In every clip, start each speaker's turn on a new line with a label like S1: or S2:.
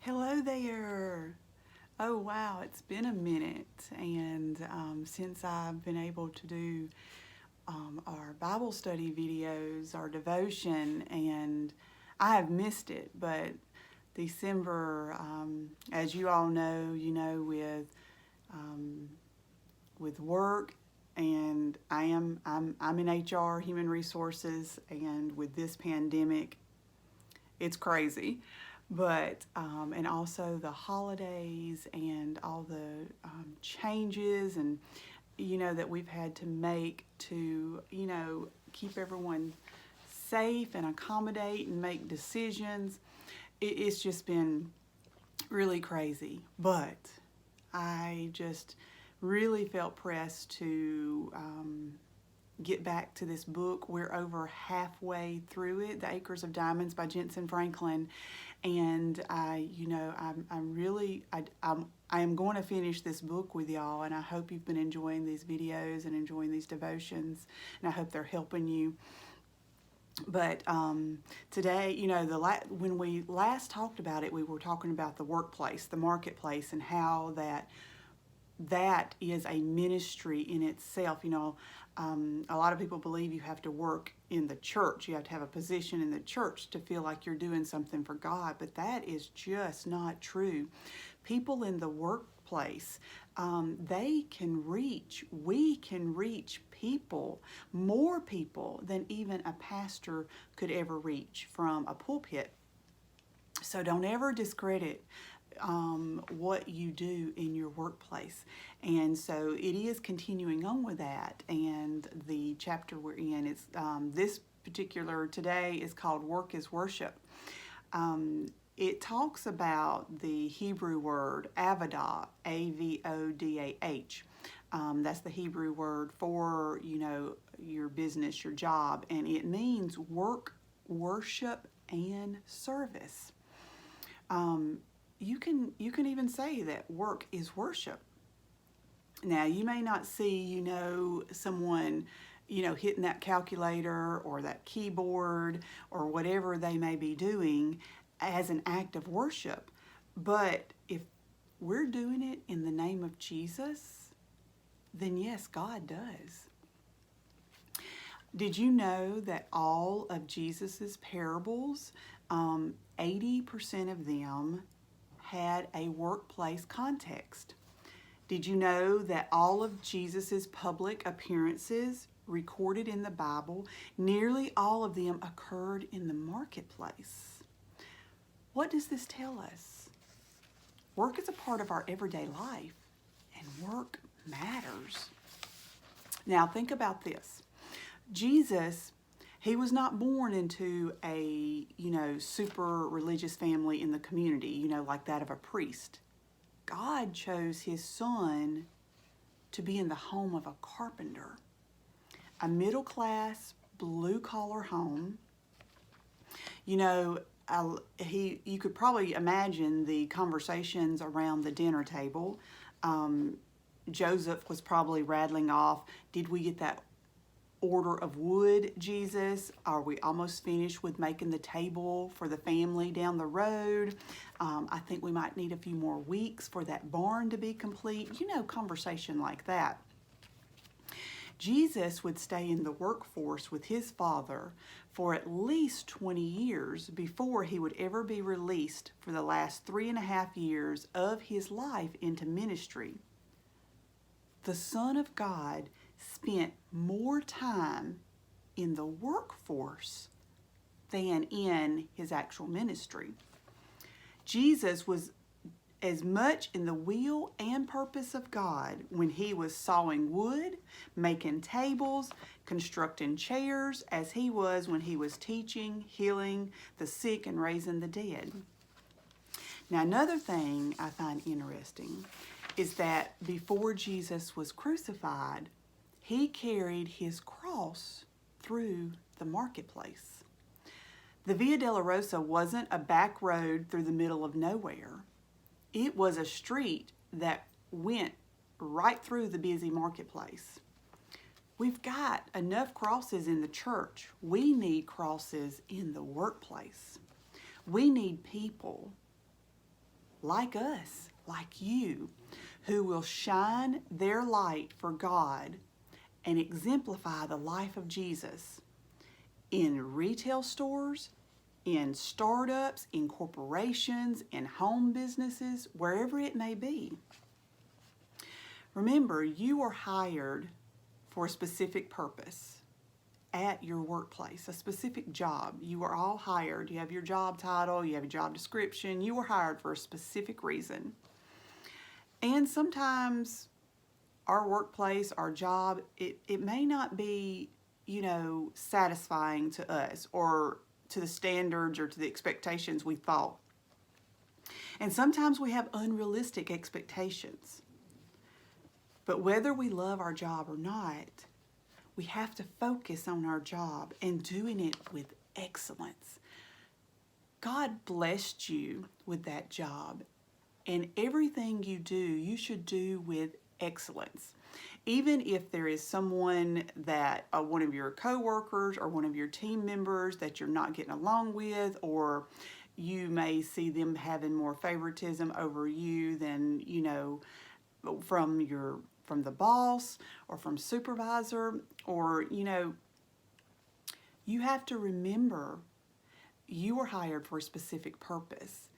S1: Hello there. Oh wow, it's been a minute, and since I've been able to do our Bible study videos, our devotion, and I have missed it, but December, as you all know, um, with work, and I'm in HR, human resources, and with this pandemic, it's crazy. But and also the holidays and all the changes and that we've had to make to keep everyone safe and accommodate and make decisions. It's just been really crazy. But I just really felt pressed to get back to this book. We're over halfway through it, The Acres of Diamonds by Jentezen Franklin, and I am going to finish this book with y'all, and I hope you've been enjoying these videos and enjoying these devotions, and I hope they're helping you. But today, when we last talked about it, we were talking about the workplace, the marketplace, and how that is a ministry in itself. A lot of people believe you have to work in the church. You have to have a position in the church to feel like you're doing something for God, but that is just not true. People in the workplace, we can reach people, more people than even a pastor could ever reach from a pulpit. So don't ever discredit what you do in your workplace. And so it is continuing on with that. And the chapter we're in is this particular today is called Work is Worship. It talks about the Hebrew word avodah, A-V-O-D-A-H. That's the Hebrew word for, your business, your job. And it means work, worship, and service. You can even say that work is worship. Now, you may not see, someone, hitting that calculator or that keyboard or whatever they may be doing as an act of worship. But if we're doing it in the name of Jesus, then yes, God does. Did you know that all of Jesus's parables, 80% of them had a workplace context? Did you know that all of Jesus's public appearances recorded in the Bible, nearly all of them occurred in the marketplace? What does this tell us? Work is a part of our everyday life, and work matters. Now think about this. Jesus, he was not born into a, super religious family in the community, like that of a priest. God chose his son to be in the home of a carpenter, a middle-class, blue-collar home. You could probably imagine the conversations around the dinner table. Joseph was probably rattling off, did we get that order of wood, Jesus? Are we almost finished with making the table for the family down the road? I think we might need a few more weeks for that barn to be complete. Conversation like that. Jesus would stay in the workforce with his father for at least 20 years before he would ever be released for the last 3.5 years of his life into ministry. The Son of God spent more time in the workforce than in his actual ministry. Jesus was as much in the will and purpose of God when he was sawing wood, making tables, constructing chairs, as he was when he was teaching, healing the sick, and raising the dead. Now, another thing I find interesting is that before Jesus was crucified, he carried his cross through the marketplace. The Via Dolorosa wasn't a back road through the middle of nowhere. It was a street that went right through the busy marketplace. We've got enough crosses in the church. We need crosses in the workplace. We need people like us, like you, who will shine their light for God and exemplify the life of Jesus in retail stores, in startups, in corporations, in home businesses, wherever it may be. Remember, you are hired for a specific purpose at your workplace, a specific job. You are all hired. You have your job title, you have your job description. You are hired for a specific reason. And sometimes our workplace, our job, it may not be, satisfying to us or to the standards or to the expectations we thought. And sometimes we have unrealistic expectations. But whether we love our job or not, we have to focus on our job and doing it with excellence. God blessed you with that job, and everything you do, you should do with excellence. Even if there is someone that, one of your coworkers or one of your team members that you're not getting along with, or you may see them having more favoritism over you than, from the boss or from supervisor, or, you have to remember you were hired for a specific purpose,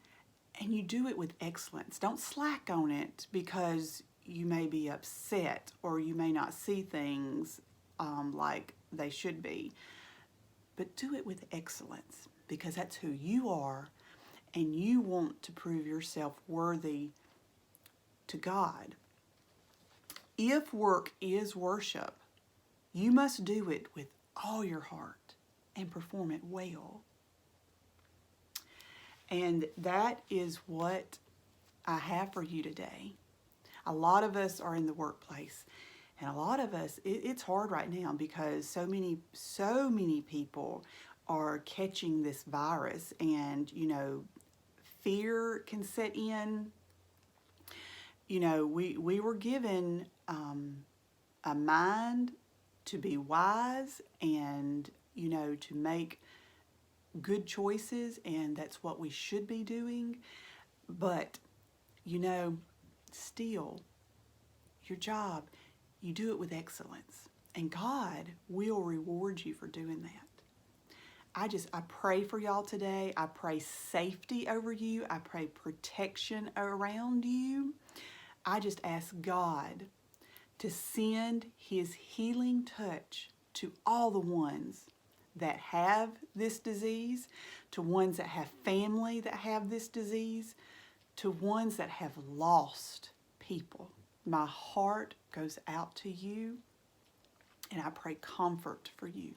S1: and you do it with excellence. Don't slack on it because you may be upset or you may not see things like they should be. But do it with excellence because that's who you are, and you want to prove yourself worthy to God. If work is worship, you must do it with all your heart and perform it well. And that is what I have for you today. A lot of us are in the workplace, and a lot of us, it's hard right now because so many people are catching this virus, and, fear can set in. We were given a mind to be wise and, to make good choices, and that's what we should be doing. But, still, your job, you do it with excellence, and God will reward you for doing that. I pray for y'all today. I pray safety over you. I pray protection around you. I just ask God to send His healing touch to all the ones that have this disease, to ones that have family that have this disease, to ones that have lost people. My heart goes out to you, and I pray comfort for you.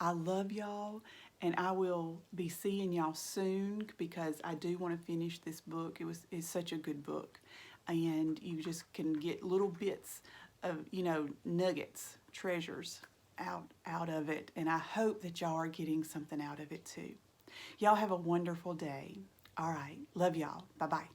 S1: I love y'all, and I will be seeing y'all soon because I do want to finish this book. It's such a good book, and you just can get little bits of, nuggets, treasures out of it, and I hope that y'all are getting something out of it too. Y'all have a wonderful day. All right, love y'all. Bye-bye.